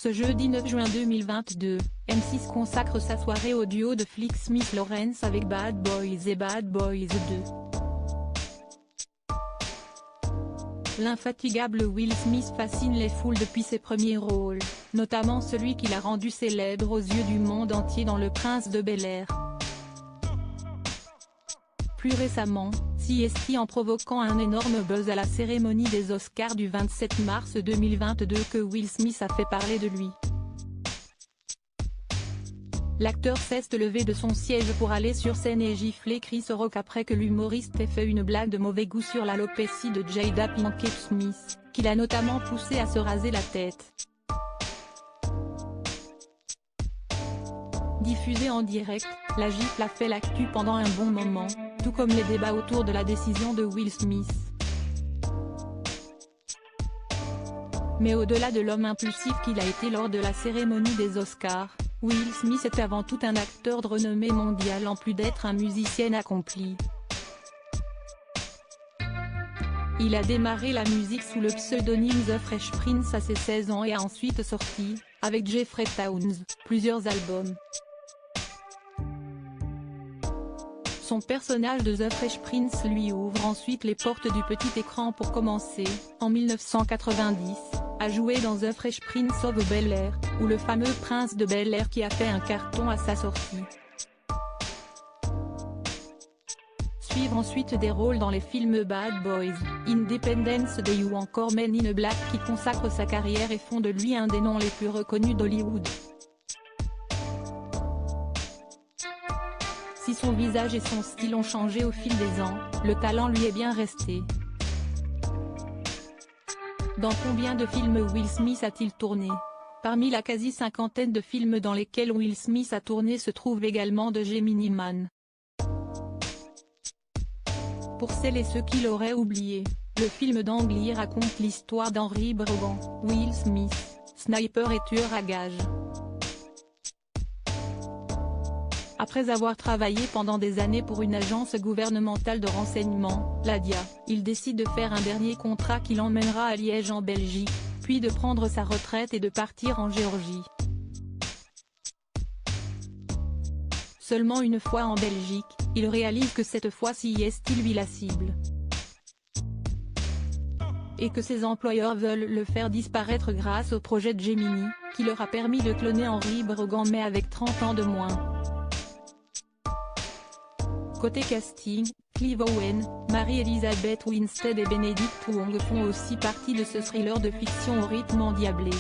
Ce jeudi 9 juin 2022, M6 consacre sa soirée au duo de flics Smith-Lawrence avec Bad Boys et Bad Boys 2. L'infatigable Will Smith fascine les foules depuis ses premiers rôles, notamment celui qui l'a rendu célèbre aux yeux du monde entier dans Le Prince de Bel-Air. Plus récemment, CST en provoquant un énorme buzz à la cérémonie des Oscars du 27 mars 2022 que Will Smith a fait parler de lui. L'acteur s'est levé de son siège pour aller sur scène et gifler Chris Rock après que l'humoriste ait fait une blague de mauvais goût sur l'alopécie de Jada Pinkett Smith, qui l'a notamment poussé à se raser la tête. Diffusée en direct, la gifle a fait l'actu pendant un bon moment, tout comme les débats autour de la décision de Will Smith. Mais au-delà de l'homme impulsif qu'il a été lors de la cérémonie des Oscars, Will Smith est avant tout un acteur de renommée mondiale en plus d'être un musicien accompli. Il a démarré la musique sous le pseudonyme The Fresh Prince à ses 16 ans et a ensuite sorti, avec Jeffrey Towns, plusieurs albums. Son personnage de The Fresh Prince lui ouvre ensuite les portes du petit écran pour commencer, en 1990, à jouer dans The Fresh Prince of Bel-Air, ou le fameux Prince de Bel-Air qui a fait un carton à sa sortie. Suivent ensuite des rôles dans les films Bad Boys, Independence Day ou encore Men in Black qui consacrent sa carrière et font de lui un des noms les plus reconnus d'Hollywood. Si son visage et son style ont changé au fil des ans, le talent lui est bien resté. Dans combien de films Will Smith a-t-il tourné? Parmi la quasi-cinquantaine de films dans lesquels Will Smith a tourné se trouve également The Gemini Man. Pour celles et ceux qui l'auraient oublié, le film d'Ang Lee raconte l'histoire d'Henry Brogan, Will Smith, sniper et tueur à gages. Après avoir travaillé pendant des années pour une agence gouvernementale de renseignement, la DIA, il décide de faire un dernier contrat qui l'emmènera à Liège en Belgique, puis de prendre sa retraite et de partir en Géorgie. Seulement une fois en Belgique, il réalise que cette fois-ci est lui la cible. Et que ses employeurs veulent le faire disparaître grâce au projet de Gemini, qui leur a permis de cloner Henry Brogan mais avec 30 ans de moins. Côté casting, Clive Owen, Mary-Elizabeth Winstead et Benedict Wong font aussi partie de ce thriller de fiction au rythme endiablé.